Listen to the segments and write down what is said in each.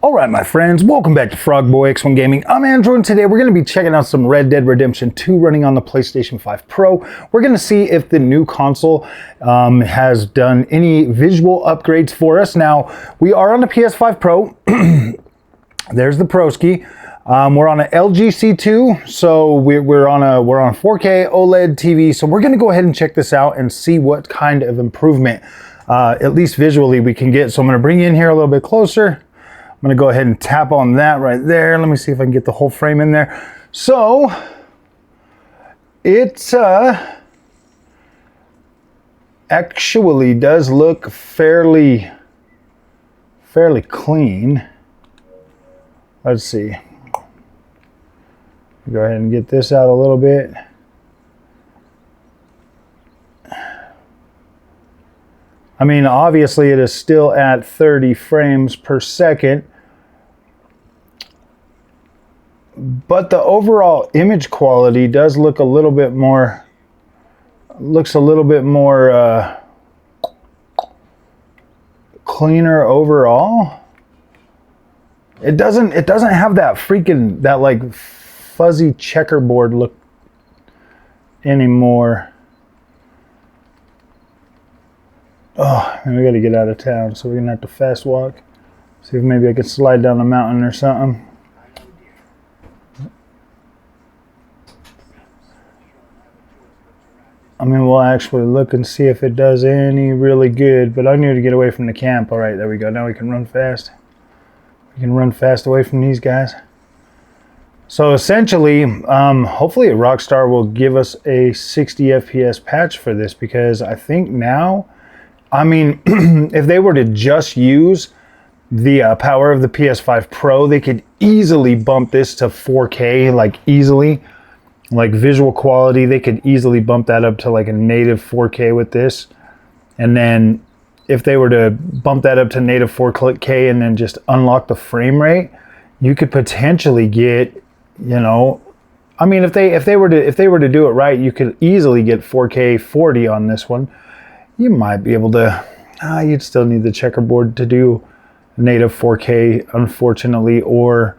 Alright my friends, welcome back to Frogboy X1 Gaming. I'm Andrew and today we're going to be checking out some Red Dead Redemption 2 running on the PlayStation 5 Pro. We're going to see if the new console has done any visual upgrades for us. Now, we are on the PS5 Pro. There's the Proski. We're on an LG C2, so we're on a 4K OLED TV. So we're going to go ahead and check this out and see what kind of improvement, at least visually, we can get. So I'm going to bring you in here a little bit closer. I'm going to go ahead and tap on that right there. Let me see if I can get the whole frame in there. So it actually does look fairly clean. Let's see. Go ahead and get this out a little bit. I mean, obviously it is still at 30 frames per second, but the overall image quality does look a little bit more, cleaner overall. It doesn't have that like fuzzy checkerboard look anymore. Oh, and we got to get out of town, so we're going to have to fast walk. See if maybe I can slide down the mountain or something. I mean, we'll actually look and see if it does any really good, but I need to get away from the camp. All right, there we go. Now we can run fast. We can run fast away from these guys. So essentially, hopefully Rockstar will give us a 60 FPS patch for this, because I think now, I mean, if they were to just use the power of the PS5 Pro, they could easily bump this to 4K, like easily. Like visual quality, they could easily bump that up to like a native 4K with this. And then if they were to bump that up to native 4K and then just unlock the frame rate, you could potentially get, you know, I mean, if they were to do it right, you could easily get 4K 40 on this one. You might be able to, you'd still need the checkerboard to do native 4K, unfortunately, or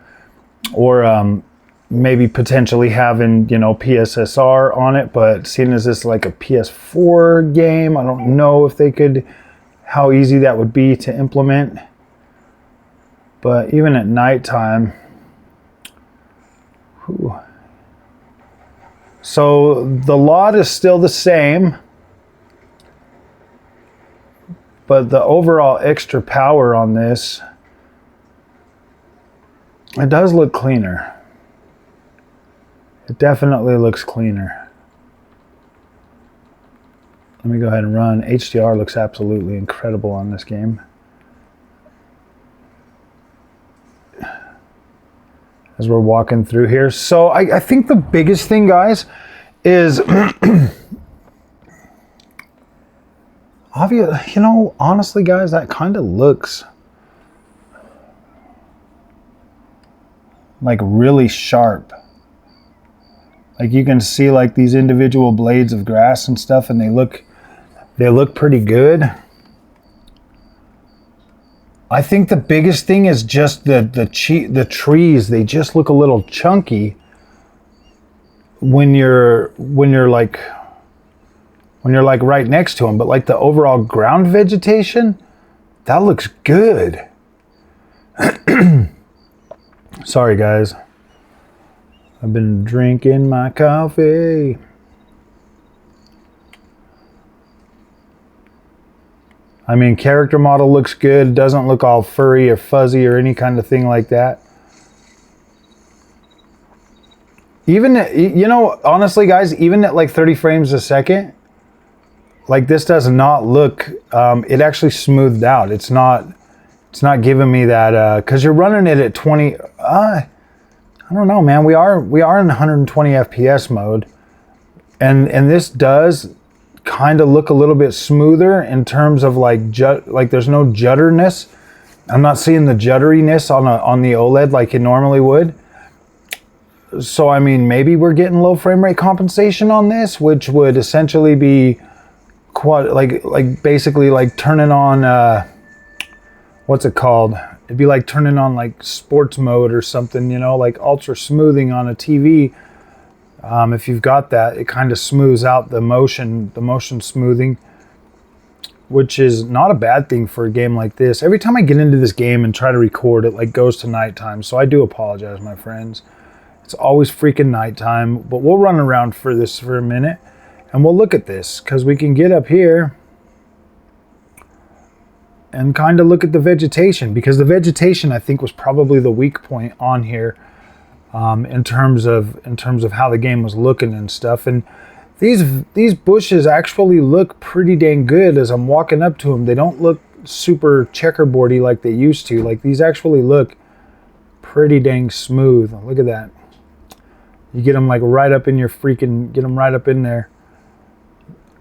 maybe potentially having, you know, PSSR on it. But seeing as this is like a PS4 game, I don't know if they could, how easy that would be to implement. But even at nighttime, whew. So the lot is still the same, but the overall extra power on this, it does look cleaner. It definitely looks cleaner. Let me go ahead and run. HDR looks absolutely incredible on this game. As we're walking through here. So I think the biggest thing, guys, is obvious, you know, honestly, guys, that kind of looks like really sharp. Like you can see like these individual blades of grass and stuff, and they look pretty good. I think the biggest thing is just the trees. They just look a little chunky when you're like right next to them, but like the overall ground vegetation, that looks good. Sorry guys, I've been drinking my coffee. I mean, character model looks good, doesn't look all furry or fuzzy or any kind of thing like that. Even, you know, honestly guys, even at like 30 frames a second, like this does not look, it actually smoothed out. It's not giving me that, cause you're running it at 20, I don't know, man, we are in 120 FPS mode, and this does kind of look a little bit smoother in terms of like there's no judderness. I'm not seeing the judderiness on the OLED like it normally would. So I mean, maybe we're getting low frame rate compensation on this, which would essentially be basically like turning on what's it called? It'd be like turning on like sports mode or something, you know, like ultra smoothing on a TV. If you've got that, it kind of smooths out the motion smoothing, which is not a bad thing for a game like this. Every time I get into this game and try to record, it like goes to nighttime. So I do apologize, my friends. It's always freaking nighttime, but we'll run around for this for a minute and we'll look at this because we can get up here and kind of look at the vegetation, because the vegetation I think was probably the weak point on here in terms of how the game was looking and stuff. And these bushes actually look pretty dang good as I'm walking up to them. They don't look super checkerboardy like they used to. Like these actually look pretty dang smooth. Look at that. You get them like right up in your freaking, get them right up in there,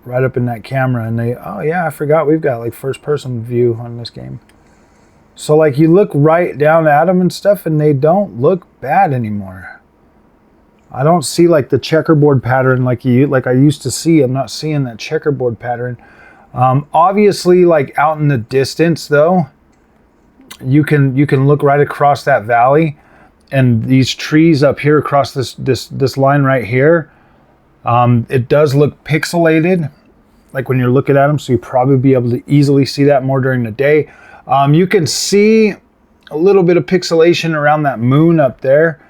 right up in that camera, and they, oh yeah, I forgot we've got like first person view on this game. So like you look right down at them and stuff and they don't look bad anymore. I don't see like the checkerboard pattern like I used to see. I'm not seeing that checkerboard pattern. Obviously like out in the distance though, you can look right across that valley. And these trees up here across this line right here, it does look pixelated, like when you're looking at them, so you probably be able to easily see that more during the day. You can see a little bit of pixelation around that moon up there,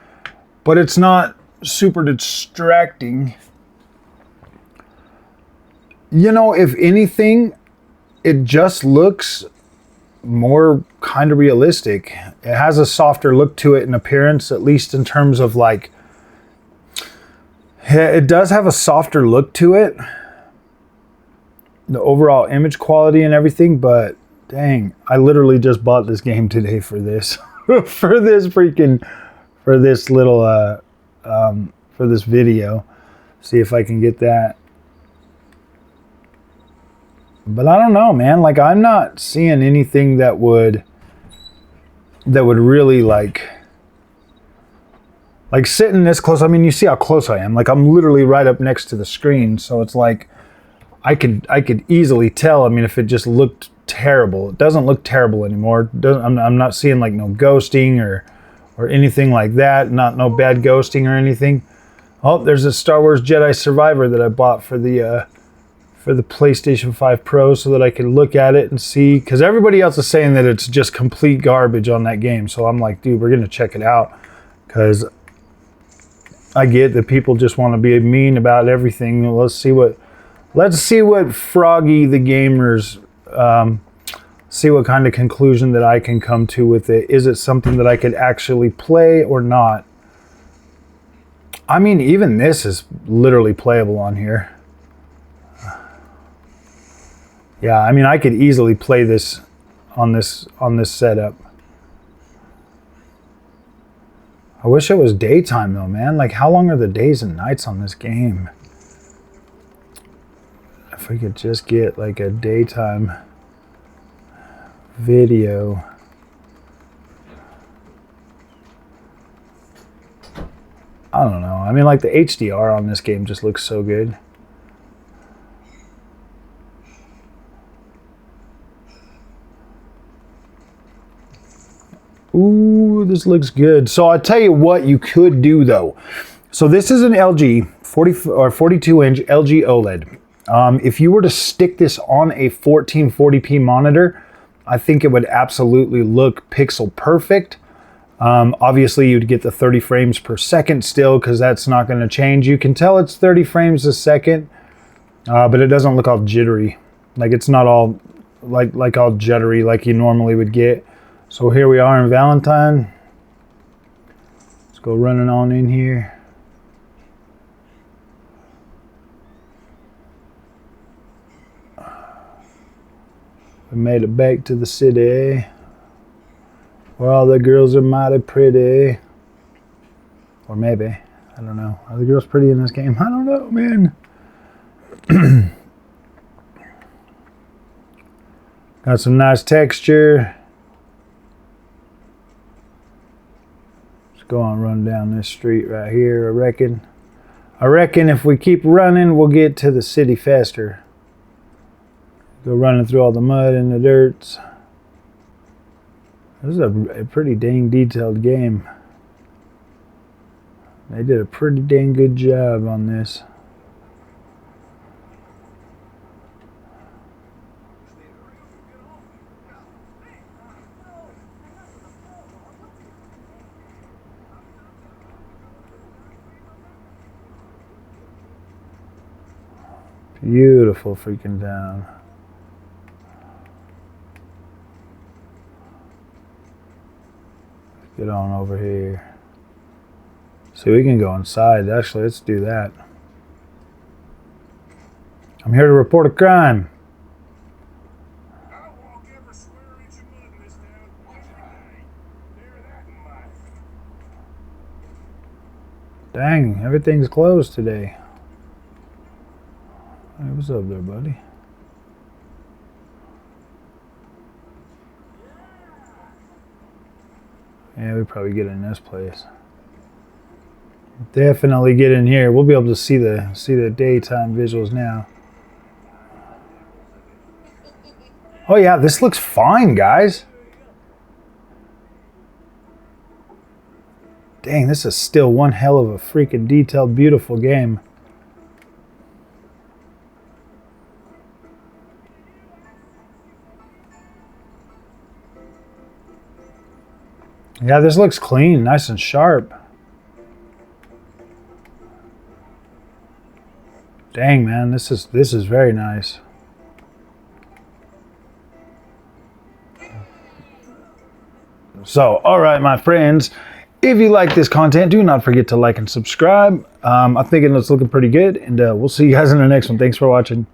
but it's not super distracting. You know, if anything, it just looks more kind of realistic. It has a softer look to it in appearance, at least in terms of like, it does have a softer look to it, the overall image quality and everything. But dang, I literally just bought this game today for this for this little for this video. See if I can get that. But I don't know, man. Like I'm not seeing anything that would really like sitting this close. I mean, you see how close I am. Like I'm literally right up next to the screen, so it's like I could easily tell. I mean, if it just looked terrible, it doesn't look terrible anymore. I'm not seeing like no ghosting or anything like that. No bad ghosting or anything. Oh, there's a Star Wars Jedi Survivor that I bought for the PlayStation 5 Pro so that I can look at it and see, because everybody else is saying that it's just complete garbage on that game. So I'm like, dude, we're going to check it out, because I get that people just want to be mean about everything. Let's see what Froggy the Gamers, see what kind of conclusion that I can come to with it. Is it something that I could actually play or not? I mean, even this is literally playable on here. Yeah, I mean, I could easily play this on this setup. I wish it was daytime though, man. Like, how long are the days and nights on this game? If we could just get like a daytime video. I don't know. I mean, like the HDR on this game just looks so good. Ooh, this looks good. So I'll tell you what you could do though. So this is an LG 42-inch LG OLED. If you were to stick this on a 1440p monitor, I think it would absolutely look pixel perfect. Obviously you'd get the 30 frames per second still, because that's not going to change. You can tell it's 30 frames a second, but it doesn't look all jittery. Like it's not all like all jittery like you normally would get. So here we are in Valentine. Let's go running on in here. We made it back to the city, where all the girls are mighty pretty. Or maybe, I don't know. Are the girls pretty in this game? I don't know, man. Got some nice texture. Go on, run down this street right here. I reckon if we keep running, we'll get to the city faster. Go running through all the mud and the dirt. This is a pretty dang detailed game. They did a pretty dang good job on this. Beautiful freaking town. Let's get on over here. See, we can go inside. Actually, let's do that. I'm here to report a crime. Dang, everything's closed today. Hey, what's up there, buddy? Yeah, we probably get in this place. Definitely get in here. We'll be able to see the daytime visuals now. Oh yeah, this looks fine, guys. Dang, this is still one hell of a freaking detailed, beautiful game. Yeah, this looks clean, nice and sharp. Dang, man, this is very nice. So, all right, my friends, if you like this content, do not forget to like and subscribe. I'm thinking it's looking pretty good, and we'll see you guys in the next one. Thanks for watching.